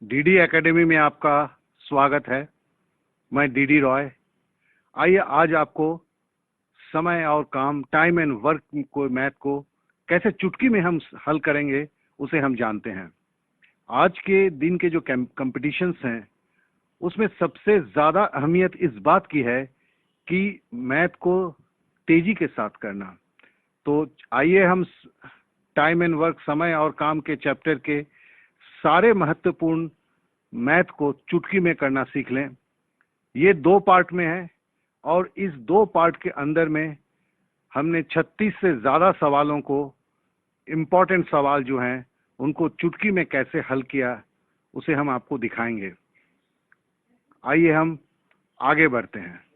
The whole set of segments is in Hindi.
डीडी एकेडमी में आपका स्वागत है। मैं डीडी रॉय। आइए आज आपको समय और काम, टाइम एंड वर्क को, मैथ को कैसे चुटकी में हम हल करेंगे उसे हम जानते हैं। आज के दिन के जो कंपटीशंस हैं उसमें सबसे ज्यादा अहमियत इस बात की है कि मैथ को तेजी के साथ करना। तो आइए हम टाइम एंड वर्क, समय और काम के चैप्टर के सारे महत्वपूर्ण मैथ को चुटकी में करना सीख लें। ये 2 पार्ट में है और इस 2 पार्ट के अंदर में हमने 36 से ज्यादा सवालों को, इम्पोर्टेंट सवाल जो हैं उनको चुटकी में कैसे हल किया उसे हम आपको दिखाएंगे। आइए हम आगे बढ़ते हैं।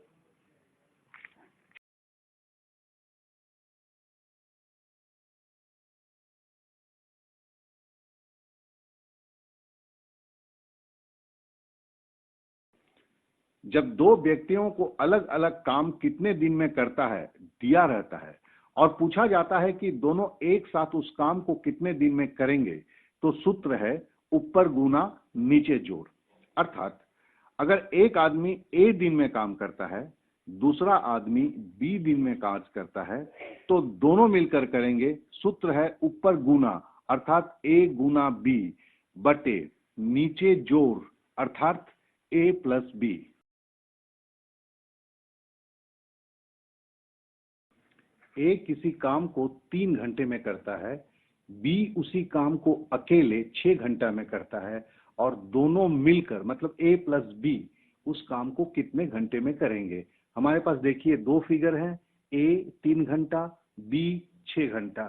जब 2 व्यक्तियों को अलग अलग काम कितने दिन में करता है दिया रहता है और पूछा जाता है कि दोनों एक साथ उस काम को कितने दिन में करेंगे, तो सूत्र है ऊपर गुना नीचे जोड़। अर्थात अगर एक आदमी ए दिन में काम करता है, दूसरा आदमी बी दिन में काम करता है, तो दोनों मिलकर करेंगे। सूत्र है ऊपर गुना अर्थात ए गुना बी बटे नीचे जोड़ अर्थात ए प्लस बी। ए किसी काम को 3 घंटे में करता है, बी उसी काम को अकेले 6 घंटा में करता है और दोनों मिलकर मतलब ए प्लस बी उस काम को कितने घंटे में करेंगे। हमारे पास देखिए 2 फिगर हैं, ए 3 घंटा, बी 6 घंटा।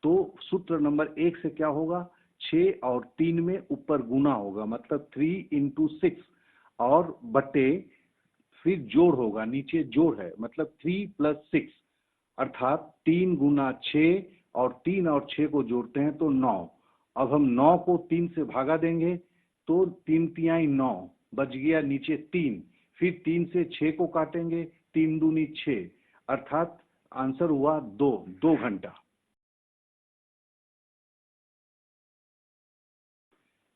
तो सूत्र नंबर 1 से क्या होगा, 6 और 3 में ऊपर गुना होगा मतलब 3 इंटू 6 और बटे फिर जोड़ होगा, नीचे जोड़ है मतलब 3 प्लस 6 अर्थात 3 गुना 6 और 3 और 6 को जोड़ते हैं तो 9। अब हम 9 को 3 से भागा देंगे तो 3 तिहाई 9 बच गया नीचे 3। फिर 3 से 6 को काटेंगे, 3 दूनी 6 अर्थात आंसर हुआ 2 घंटा।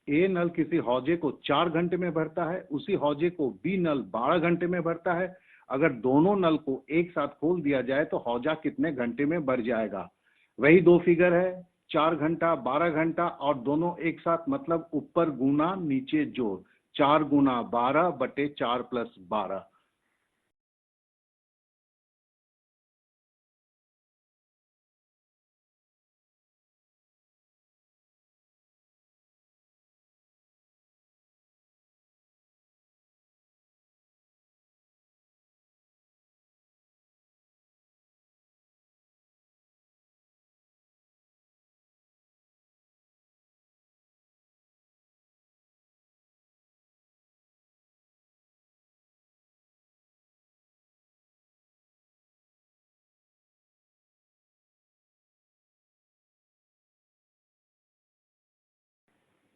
ए नल किसी हौजे को 4 घंटे में भरता है, उसी हौजे को बी नल 12 घंटे में भरता है। अगर दोनों नल को एक साथ खोल दिया जाए तो हौजा कितने घंटे में भर जाएगा। वही 2 फिगर है, 4 घंटा 12 घंटा और दोनों एक साथ मतलब ऊपर गुना नीचे जोड़, 4 गुना 12 बटे 4 प्लस 12।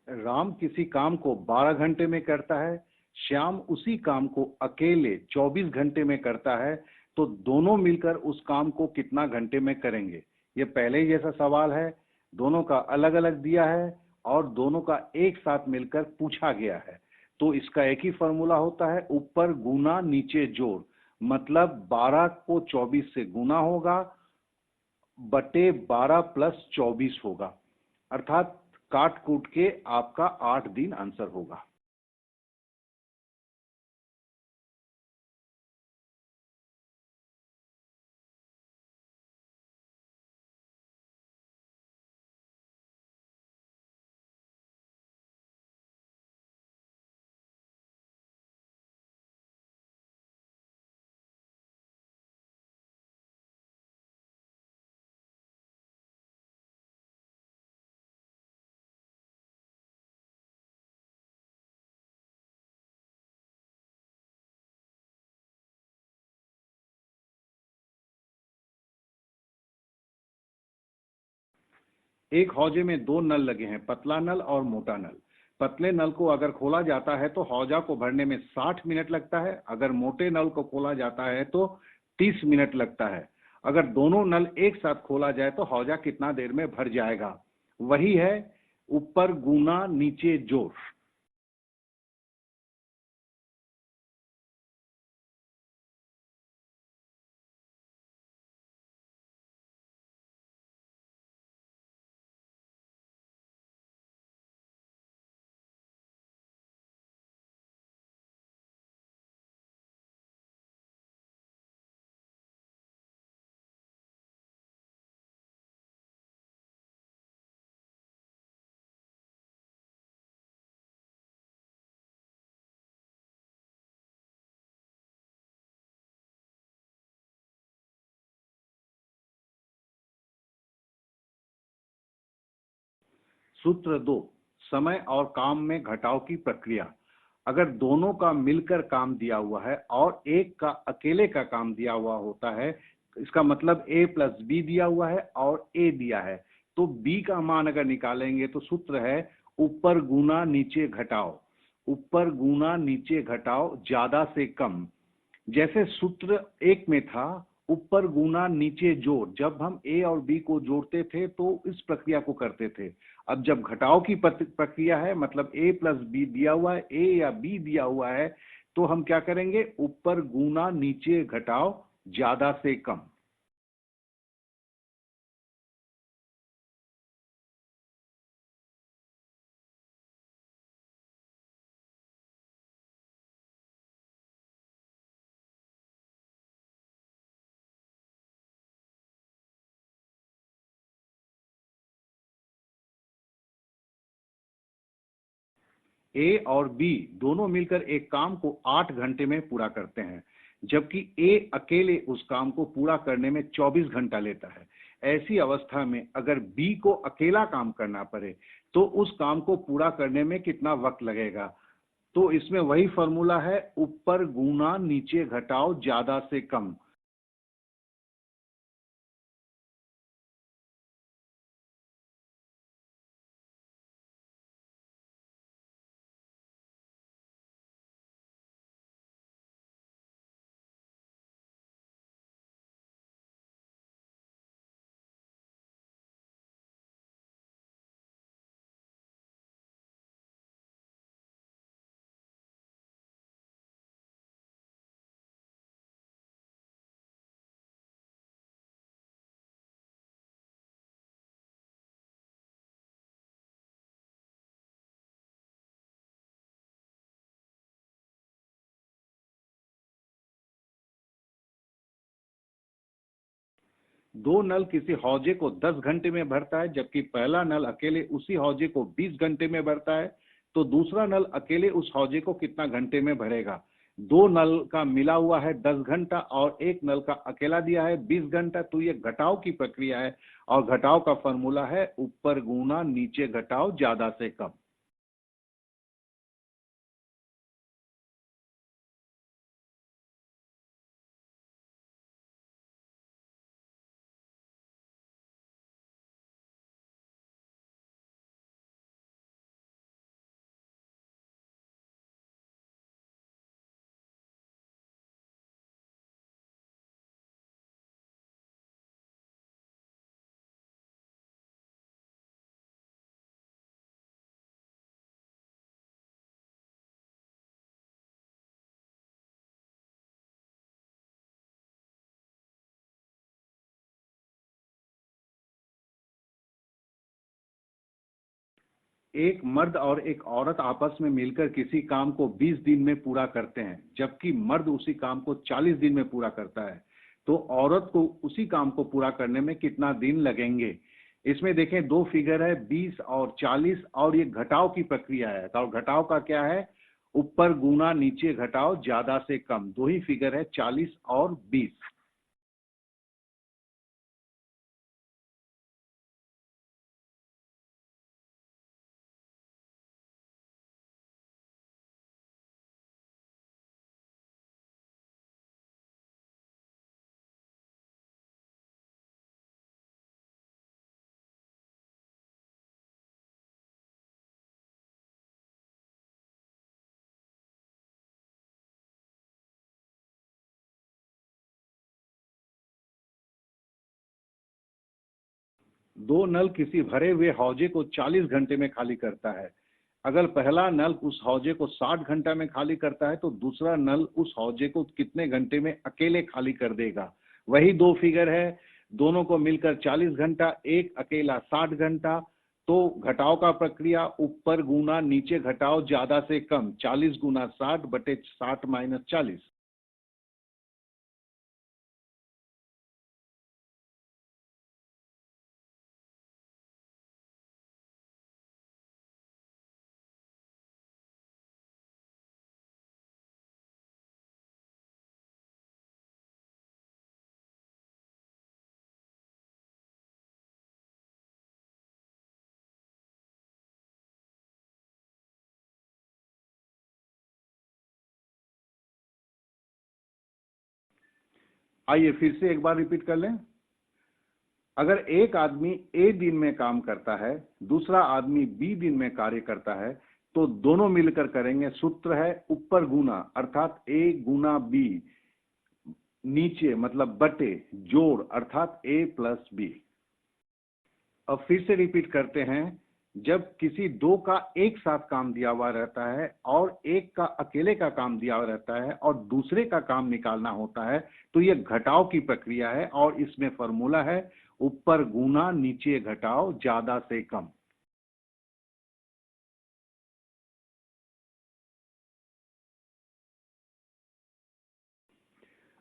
राम किसी काम को 12 घंटे में करता है, श्याम उसी काम को अकेले 24 घंटे में करता है, तो दोनों मिलकर उस काम को कितना घंटे में करेंगे। ये पहले ही जैसा सवाल है, दोनों का अलग अलग दिया है और दोनों का एक साथ मिलकर पूछा गया है। तो इसका एक ही फॉर्मूला होता है ऊपर गुना नीचे जोड़, मतलब 12 को 24 से गुना होगा बटे 12 प्लस 24 होगा अर्थात काट कूट के आपका 8 दिन आंसर होगा। एक हौजे में 2 नल लगे हैं, पतला नल और मोटा नल। पतले नल को अगर खोला जाता है तो हौजा को भरने में 60 मिनट लगता है, अगर मोटे नल को खोला जाता है तो 30 मिनट लगता है। अगर दोनों नल एक साथ खोला जाए तो हौजा कितना देर में भर जाएगा। वही है ऊपर गुना नीचे जोड़। सूत्र 2, समय और काम में घटाव की प्रक्रिया। अगर दोनों का मिलकर काम दिया हुआ है और एक का अकेले का काम दिया हुआ होता है, इसका मतलब a प्लस बी दिया हुआ है और a दिया है, तो b का मान अगर निकालेंगे तो सूत्र है ऊपर गुना नीचे घटाओ। ऊपर गुना नीचे घटाओ, ज्यादा से कम। जैसे सूत्र एक में था ऊपर गुना नीचे जोड़, जब हम ए और बी को जोड़ते थे तो इस प्रक्रिया को करते थे। अब जब घटाव की प्रक्रिया है, मतलब ए प्लस बी दिया हुआ है, ए या बी दिया हुआ है, तो हम क्या करेंगे, ऊपर गुना नीचे घटाओ, ज्यादा से कम। ए और बी दोनों मिलकर एक काम को 8 घंटे में पूरा करते हैं, जबकि ए अकेले उस काम को पूरा करने में 24 घंटा लेता है। ऐसी अवस्था में अगर बी को अकेला काम करना पड़े तो उस काम को पूरा करने में कितना वक्त लगेगा। तो इसमें वही फॉर्मूला है, ऊपर गुना नीचे घटाओ, ज्यादा से कम। दो नल किसी हौजे को 10 घंटे में भरता है, जबकि पहला नल अकेले उसी हौजे को 20 घंटे में भरता है, तो दूसरा नल अकेले उस हौजे को कितना घंटे में भरेगा। दो नल का मिला हुआ है 10 घंटा और एक नल का अकेला दिया है 20 घंटा, तो ये घटाव की प्रक्रिया है और घटाव का फॉर्मूला है ऊपर गुना नीचे घटाओ, ज्यादा से कम। एक मर्द और एक औरत आपस में मिलकर किसी काम को 20 दिन में पूरा करते हैं, जबकि मर्द उसी काम को 40 दिन में पूरा करता है, तो औरत को उसी काम को पूरा करने में कितना दिन लगेंगे। इसमें देखें दो फिगर है 20 और 40, और ये घटाव की प्रक्रिया है। और घटाव का क्या है, ऊपर गुना नीचे घटाओ, ज्यादा से कम। दो ही फिगर है 40 और 20। दो नल किसी भरे हुए हौजे को 40 घंटे में खाली करता है। अगर पहला नल उस हौजे को 60 घंटा में खाली करता है, तो दूसरा नल उस हौजे को कितने घंटे में अकेले खाली कर देगा। वही दो फिगर है, दोनों को मिलकर 40 घंटा, एक अकेला 60 घंटा। तो घटाव का प्रक्रिया ऊपर गुना नीचे घटाओ, ज्यादा से कम। 40 गुना 60 बटे 60 माइनस 40। आइए फिर से एक बार रिपीट कर लें। अगर एक आदमी ए दिन में काम करता है, दूसरा आदमी बी दिन में कार्य करता है, तो दोनों मिलकर करेंगे। सूत्र है ऊपर गुना, अर्थात ए गुना बी, नीचे मतलब बटे, जोड़ अर्थात ए प्लस बी। अब फिर से रिपीट करते हैं। जब किसी दो का एक साथ काम दिया हुआ रहता है और एक का अकेले का काम दिया हुआ रहता है और दूसरे का काम निकालना होता है, तो यह घटाव की प्रक्रिया है और इसमें फॉर्मूला है ऊपर गुना नीचे घटाव ज्यादा से कम।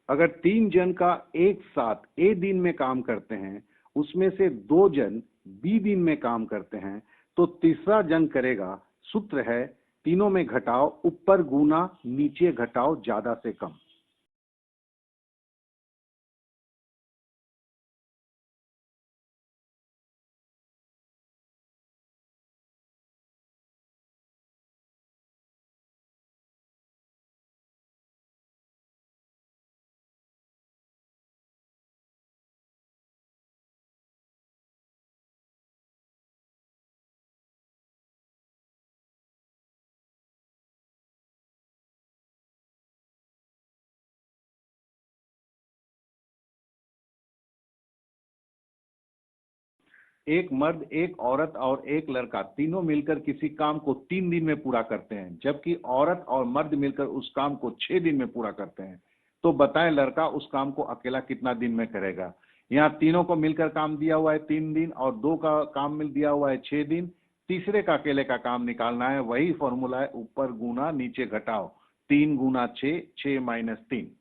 अगर 3 जन का एक साथ ए दिन में काम करते हैं, उसमें से 2 जन बी दिन में काम करते हैं, तो तीसरा जन करेगा। सूत्र है तीनों में घटाव ऊपर गुना नीचे घटाव ज्यादा से कम। एक मर्द, एक औरत और एक लड़का तीनों मिलकर किसी काम को 3 दिन में पूरा करते हैं, जबकि औरत और मर्द मिलकर उस काम को 6 दिन में पूरा करते हैं। तो बताएं लड़का उस काम को अकेला कितना दिन में करेगा। यहाँ तीनों को मिलकर काम दिया हुआ है 3 दिन और दो का काम मिल दिया हुआ है 6 दिन। तीसरे का अकेले का काम निकालना है। वही फॉर्मूला है ऊपर गुना नीचे घटाओ, 3 गुना 6, 6 - 3।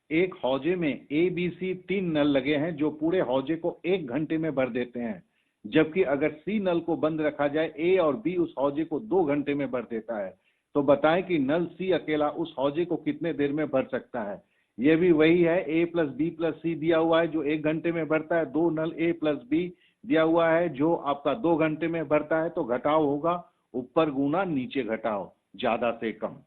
एक हौजे में ए बी सी 3 नल लगे हैं जो पूरे हौजे को 1 घंटे में भर देते हैं, जबकि अगर सी नल को बंद रखा जाए ए और बी उस हौजे को 2 घंटे में भर देता है। तो बताएं कि नल सी अकेला उस हौजे को कितने देर में भर सकता है। यह भी वही है, ए प्लस बी प्लस सी दिया हुआ है जो 1 घंटे में भरता है। 2 नल ए प्लस बी दिया हुआ है जो आपका 2 घंटे में भरता है। तो घटाव होगा ऊपर गुना नीचे घटाव ज्यादा से कम।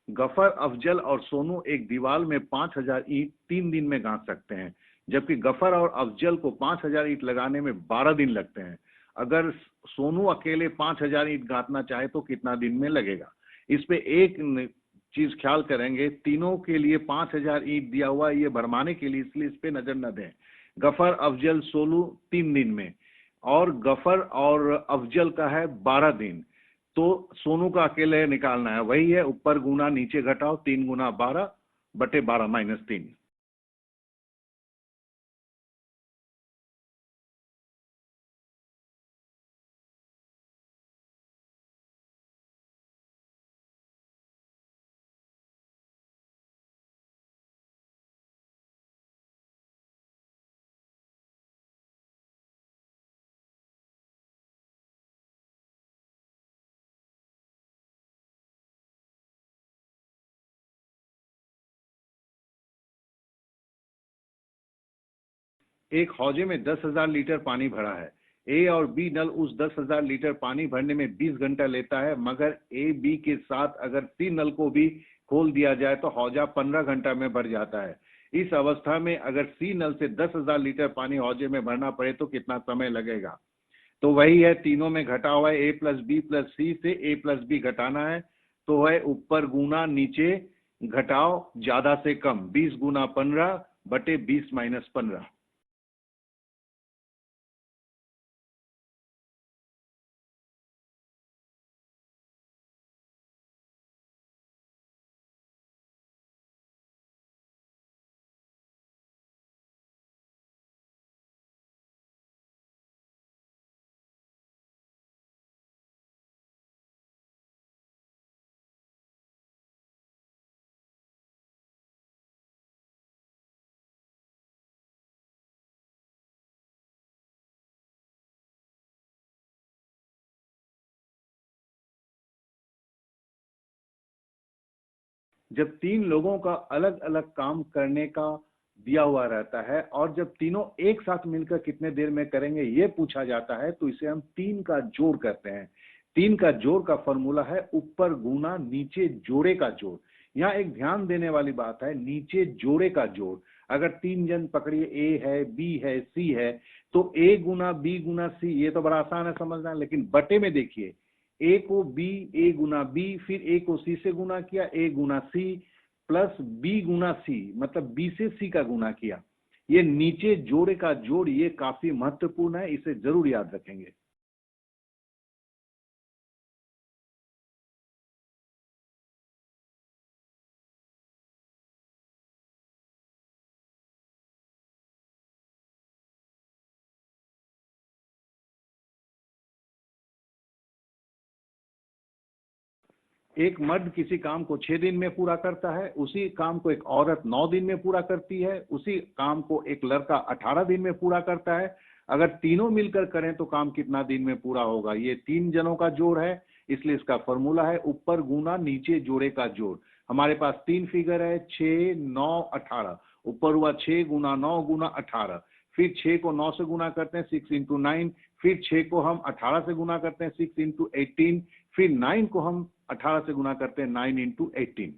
गफर, अफजल और सोनू एक दीवार में 5,000 ईंट 3 दिन में गांथ सकते हैं, जबकि गफर और अफजल को 5,000 ईंट लगाने में 12 दिन लगते हैं। अगर सोनू अकेले 5,000 ईंट गांथना चाहे तो कितना दिन में लगेगा। इस पे एक चीज ख्याल करेंगे, तीनों के लिए 5,000 ईंट दिया हुआ है ये भरमाने के लिए, इसलिए इस पे नजर न दें। गफर, अफजल, सोनू 3 दिन में, और गफर और अफजल का है 12 दिन। तो सोनू का अकेले निकालना है। वही है ऊपर गुना नीचे घटाओ, 3 गुना 12 बटे 12 - 3। एक हौजे में 10,000 लीटर पानी भरा है। ए और बी नल उस 10,000 लीटर पानी भरने में 20 घंटा लेता है, मगर ए बी के साथ अगर सी नल को भी खोल दिया जाए तो हौजा 15 घंटा में भर जाता है। इस अवस्था में अगर सी नल से 10,000 लीटर पानी हौजे में भरना पड़े तो कितना समय लगेगा? तो वही है, तीनों में घटा हुआ है, ए प्लस बी प्लस सी से ए प्लस बी घटाना है, तो है ऊपर गुना नीचे घटाओ ज्यादा से कम, 20 गुना 15 बटे 20 माइनस 15। जब तीन लोगों का अलग अलग काम करने का दिया हुआ रहता है और जब तीनों एक साथ मिलकर कितने देर में करेंगे ये पूछा जाता है, तो इसे हम तीन का जोड़ कहते हैं। तीन का जोड़ का फॉर्मूला है ऊपर गुना नीचे जोड़े का जोड़। यहाँ एक ध्यान देने वाली बात है, नीचे जोड़े का जोड़। अगर तीन जन पकड़िए, ए है, बी है, सी है, तो ए गुना बी गुना सी, ये तो बड़ा आसान है समझना, लेकिन बटे में देखिए, ए को बी, ए गुना बी, फिर ए को सी से गुना किया, ए गुना सी प्लस बी गुना सी, मतलब बी से सी का गुना किया। ये नीचे जोड़े का जोड़ ये काफी महत्वपूर्ण है, इसे जरूर याद रखेंगे। एक मर्द किसी काम को 6 दिन में पूरा करता है, उसी काम को एक औरत 9 दिन में पूरा करती है, उसी काम को एक लड़का 18 दिन में पूरा करता है। अगर तीनों मिलकर करें तो काम कितना दिन में पूरा होगा? ये तीन जनों का जोड़ है, इसलिए इसका फॉर्मूला है ऊपर गुना नीचे जोड़े का जोड़। हमारे पास तीन फिगर है, 6, 9, 18। ऊपर हुआ 6 गुना 9 गुना 18, फिर 6 को 9 से गुना करते हैं, 6 इंटू 9, फिर 6 को हम 18 से गुना करते हैं, 6 इंटू 18, फिर 9 को हम 18 से गुना करते हैं, 9 इंटू 18।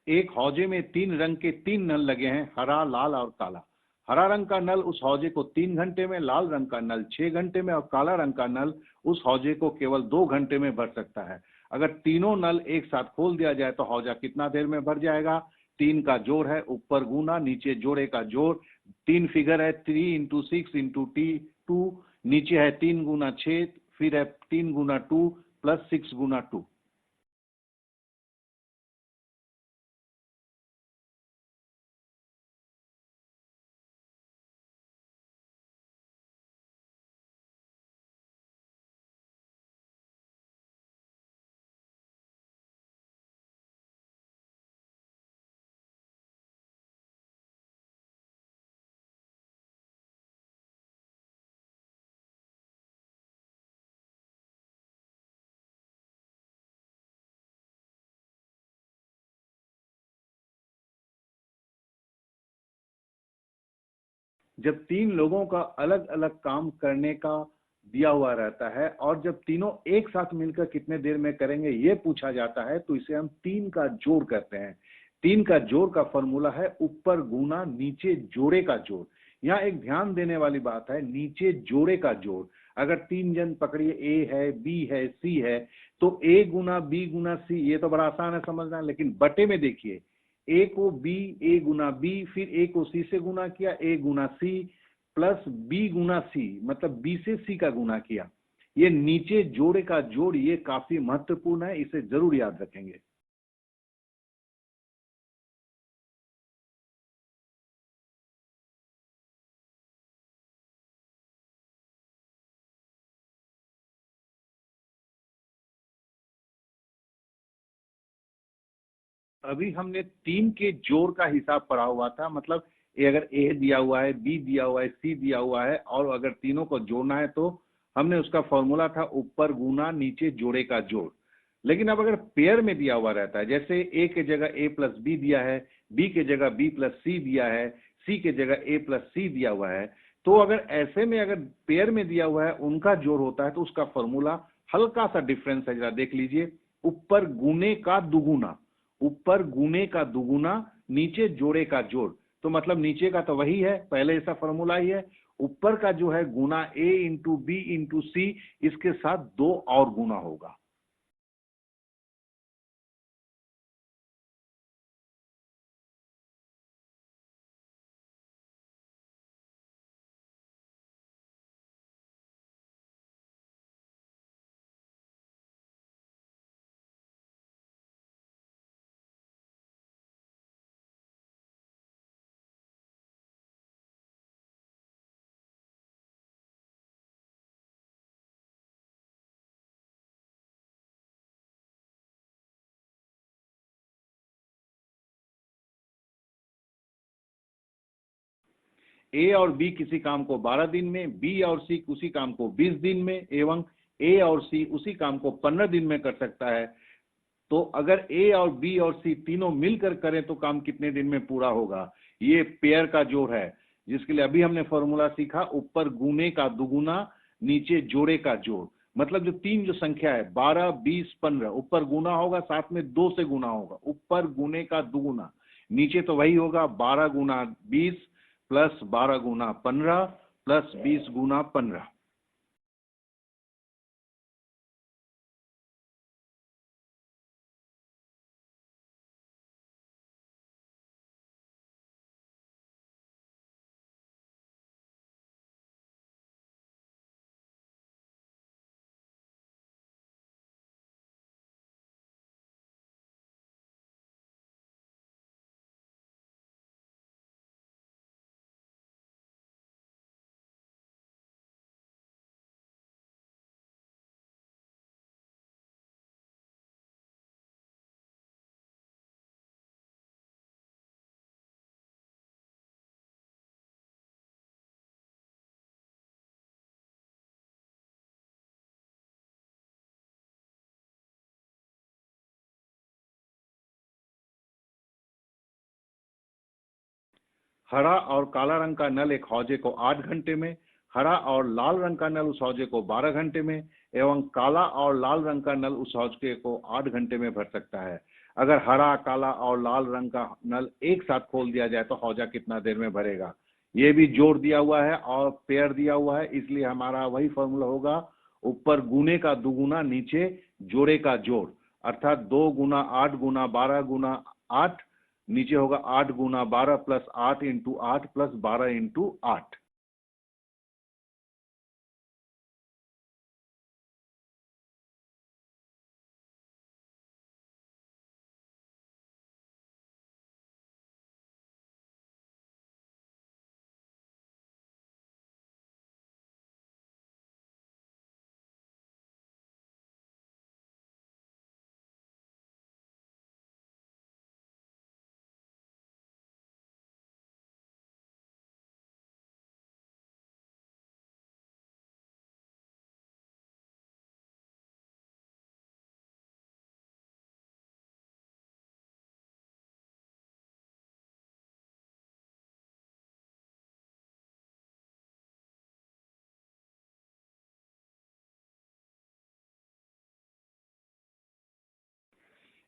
एक हौजे में तीन रंग के तीन नल लगे हैं, हरा, लाल और काला। हरा रंग का नल उस हौजे को 3 घंटे में, लाल रंग का नल 6 घंटे में और काला रंग का नल उस हौजे को केवल 2 घंटे में भर सकता है। अगर तीनों नल एक साथ खोल दिया जाए तो हौजा कितना देर में भर जाएगा? तीन का जोड़ है, ऊपर गुना नीचे जोड़े का जोड़। तीन फिगर है, 3 इंटू 6 इंटू टी 2, नीचे है 3 गुना 6, फिर है 3 गुना 2 प्लस 6 गुना 2। जब तीन लोगों का अलग अलग काम करने का दिया हुआ रहता है और जब तीनों एक साथ मिलकर कितने देर में करेंगे ये पूछा जाता है, तो इसे हम तीन का जोड़ कहते हैं। तीन का जोड़ का फॉर्मूला है ऊपर गुना नीचे जोड़े का जोड़। यहाँ एक ध्यान देने वाली बात है, नीचे जोड़े का जोड़। अगर तीन जन पकड़िए, ए है, बी है, सी है, तो ए गुना बी गुना सी, ये तो बड़ा आसान है समझना। लेकिन बटे में देखिए, ए को बी, ए गुना बी, फिर ए को सी से गुना किया, ए गुना सी, प्लस बी गुना सी, मतलब बी से सी का गुना किया। ये नीचे जोड़े का जोड़, ये काफी महत्वपूर्ण है, इसे जरूर याद रखेंगे। अभी हमने तीन के जोड़ का हिसाब पढ़ा हुआ था, मतलब अगर ए दिया हुआ है, बी दिया हुआ है, सी दिया हुआ है, और अगर तीनों को जोड़ना है तो हमने उसका फॉर्मूला था ऊपर गुना नीचे जोड़े का जोड़। लेकिन अब अगर पेयर में दिया हुआ रहता है, जैसे ए के जगह ए प्लस बी दिया है, बी के जगह बी प्लस सी दिया है, सी के जगह ए प्लस सी दिया हुआ है, तो अगर ऐसे में अगर पेयर में दिया हुआ है उनका जोड़ होता है तो उसका फॉर्मूला हल्का सा डिफरेंस है, जरा देख लीजिए। ऊपर गुने का दुगुना, ऊपर गुने का दुगुना, नीचे जोड़े का जोड़। तो मतलब नीचे का तो वही है, पहले ऐसा फॉर्मूला ही है। ऊपर का जो है गुना ए इंटू बी इंटू सी, इसके साथ दो और गुना होगा। ए और बी किसी काम को 12 दिन में, बी और सी उसी काम को 20 दिन में, एवं ए और सी उसी काम को 15 दिन में कर सकता है। तो अगर ए और बी और सी तीनों मिलकर करें तो काम कितने दिन में पूरा होगा? ये पेयर का जोड़ है, जिसके लिए अभी हमने फॉर्मूला सीखा, ऊपर गुने का दुगुना, नीचे जोड़े का जोड़। मतलब जो तीन जो संख्या है 12, 20, 15, ऊपर गुना होगा, साथ में दो से गुना होगा, ऊपर गुने का दुगुना, नीचे तो वही होगा 12 गुना 20 प्लस 12 गुना 15 प्लस 20 गुना 15। हरा और काला रंग का नल एक हौजे को 8 घंटे में, हरा और लाल रंग का नल उस हौजे को 12 घंटे में, एवं काला और लाल रंग का नल उस हौजे को 8 घंटे में भर सकता है। अगर हरा, काला और लाल रंग का नल एक साथ खोल दिया जाए तो हौजा कितना देर में भरेगा? ये भी जोड़ दिया हुआ है और पेयर दिया हुआ है, इसलिए हमारा वही फॉर्मूला होगा, ऊपर गुने का दुगुना, नीचे जोड़े का जोड़। अर्थात 2 गुना 8 गुना 12 गुना 8, नीचे होगा 8 गुना 12 प्लस 8 इंटू 8 प्लस 12 इंटू 8।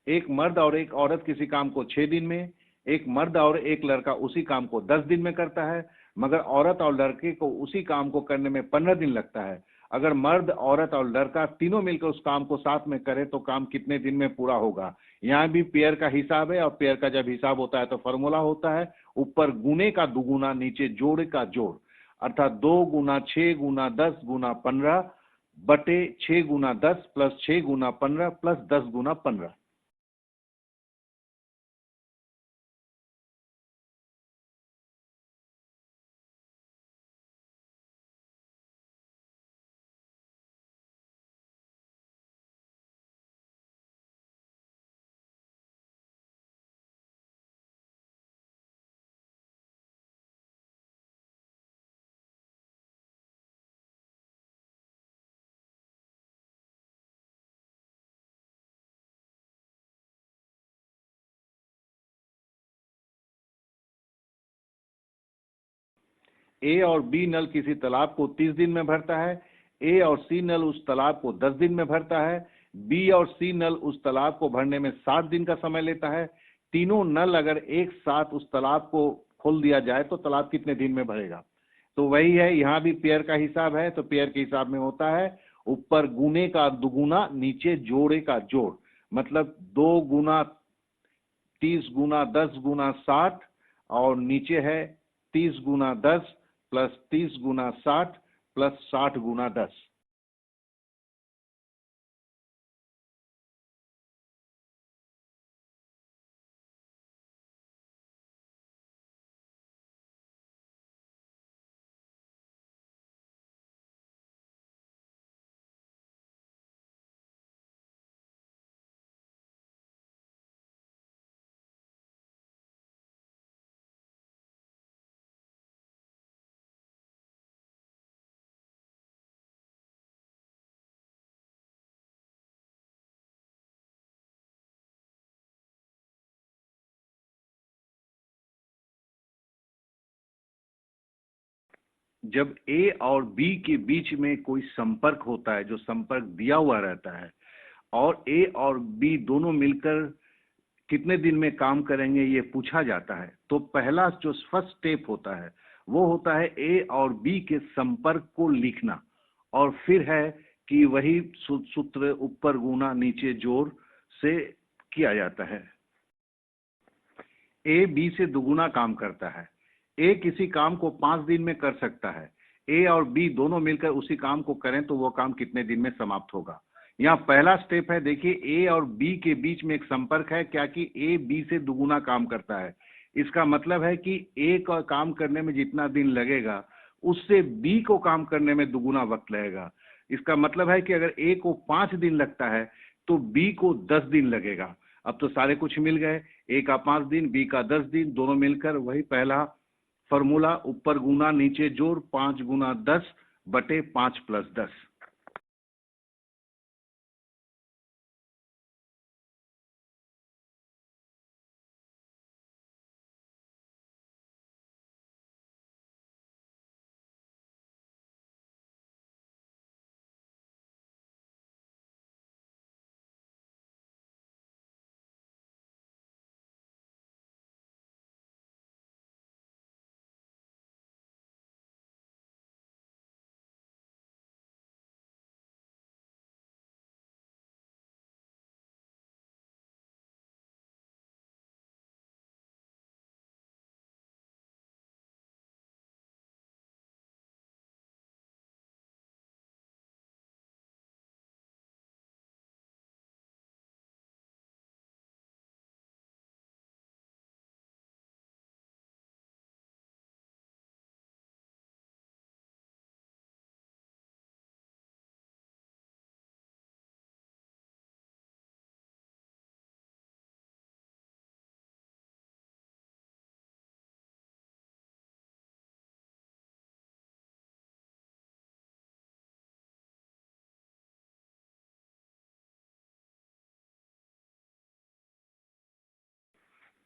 एक मर्द और एक औरत किसी काम को 6 दिन में, एक मर्द और एक लड़का उसी काम को 10 दिन में करता है, मगर औरत और लड़के को उसी काम को करने में 15 दिन लगता है। अगर मर्द, औरत और लड़का तीनों मिलकर उस काम को साथ में करे तो काम कितने दिन में पूरा होगा। यहाँ भी पेयर का हिसाब है, और पेयर का जब हिसाब होता है तो फॉर्मूला होता है ऊपर गुने का दुगुना, नीचे जोड़ का जोड़, अर्थात 2 गुना 6 गुना 10 गुना 15 बटे 6 गुना 10 प्लस 6 गुना 15 प्लस 10 गुना 15। ए और बी नल किसी तालाब को 30 दिन में भरता है। ए और सी नल उस तालाब को 10 दिन में भरता है। बी और सी नल उस तालाब को भरने में 7 दिन का समय लेता है। तीनों नल अगर एक साथ उस तालाब को खोल दिया जाए तो तालाब कितने दिन में भरेगा। तो वही है, यहाँ भी पेयर का हिसाब है, तो पेयर के हिसाब में होता है ऊपर गुने का दुगुना, नीचे जोड़े का जोड़, मतलब 2 गुना 30 गुना 10 गुना 60, और नीचे है 30 गुना 10 प्लस 30 गुना 60 प्लस 60 गुना 10। जब ए और बी के बीच में कोई संपर्क होता है, जो संपर्क दिया हुआ रहता है, और ए और बी दोनों मिलकर कितने दिन में काम करेंगे ये पूछा जाता है, तो पहला जो फर्स्ट स्टेप होता है वो होता है ए और बी के संपर्क को लिखना, और फिर है कि वही सूत्र ऊपर गुना नीचे जोड़ से किया जाता है। ए बी से दुगुना काम करता है। ए किसी काम को 5 दिन में कर सकता है। ए और बी दोनों मिलकर उसी काम को करें तो वो काम कितने दिन में समाप्त होगा। यहाँ पहला स्टेप है, देखिए ए और बी के बीच में एक संपर्क है, क्या कि ए बी से दुगुना काम करता है। इसका मतलब है कि ए का काम करने में जितना दिन लगेगा उससे बी को काम करने में दुगुना वक्त लगेगा। इसका मतलब है कि अगर ए को 5 दिन लगता है तो बी को 10 दिन लगेगा। अब तो सारे कुछ मिल गए, ए का 5 दिन, बी का 10 दिन, दोनों मिलकर वही पहला फॉर्मूला ऊपर गुना नीचे जोड़ 5 गुना 10 बटे 5 प्लस 10।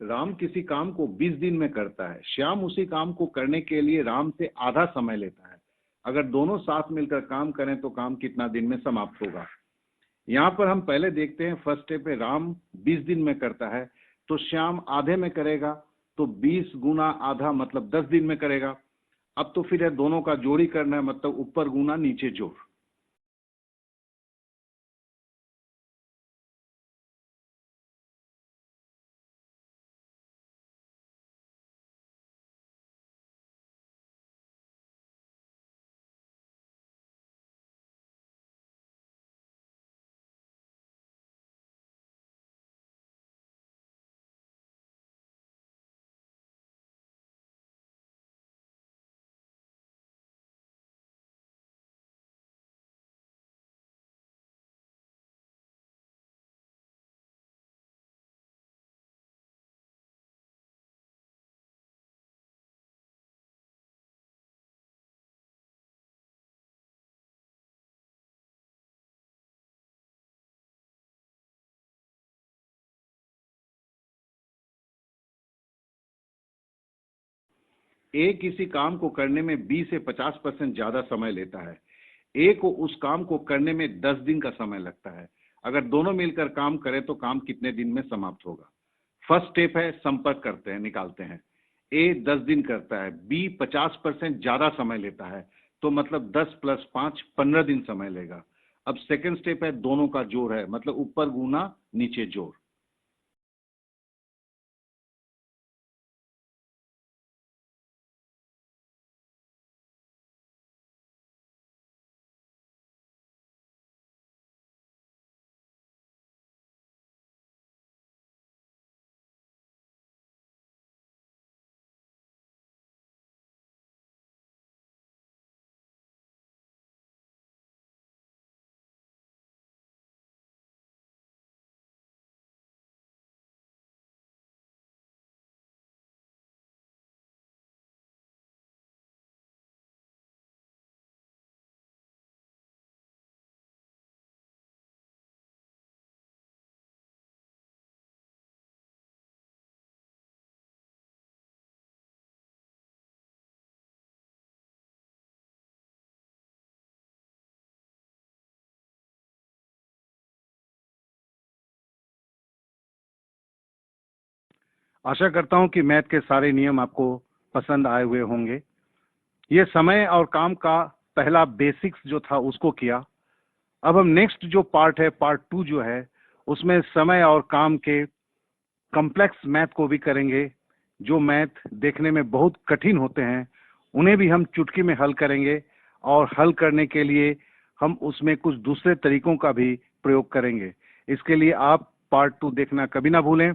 राम किसी काम को 20 दिन में करता है। श्याम उसी काम को करने के लिए राम से आधा समय लेता है। अगर दोनों साथ मिलकर काम करें तो काम कितना दिन में समाप्त होगा। यहाँ पर हम पहले देखते हैं, फर्स्ट स्टेप पे राम 20 दिन में करता है तो श्याम आधे में करेगा, तो 20 गुना आधा मतलब 10 दिन में करेगा। अब तो फिर है दोनों का जोड़ी करना है, मतलब ऊपर गुना नीचे जोड़। ए किसी काम को करने में 20 से 50% ज्यादा समय लेता है। ए को उस काम को करने में 10 दिन का समय लगता है। अगर दोनों मिलकर काम करें तो काम कितने दिन में समाप्त होगा? फर्स्ट स्टेप है संपर्क करते हैं, निकालते हैं। ए 10 दिन करता है, बी 50% ज्यादा समय लेता है, तो मतलब 10 + 5 15 दिन समय लेगा। अब सेकंड स्टेप है दोनों का जोड़ है, मतलब ऊपर गुना नीचे जोड़। आशा करता हूं कि मैथ के सारे नियम आपको पसंद आए हुए होंगे। ये समय और काम का पहला बेसिक्स जो था उसको किया। अब हम नेक्स्ट जो पार्ट है, पार्ट 2 जो है, उसमें समय और काम के कॉम्प्लेक्स मैथ को भी करेंगे। जो मैथ देखने में बहुत कठिन होते हैं उन्हें भी हम चुटकी में हल करेंगे, और हल करने के लिए हम उसमें कुछ दूसरे तरीकों का भी प्रयोग करेंगे। इसके लिए आप पार्ट 2 देखना कभी ना भूलें,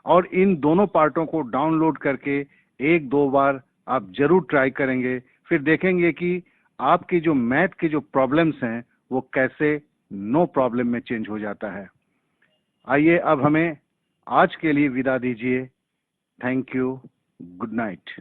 और इन दोनों पार्टों को डाउनलोड करके 1-2 बार आप जरूर ट्राई करेंगे। फिर देखेंगे कि आपकी जो मैथ की जो प्रॉब्लम्स हैं वो कैसे नो प्रॉब्लम में चेंज हो जाता है। आइए अब हमें आज के लिए विदा दीजिए। Thank you. Good night.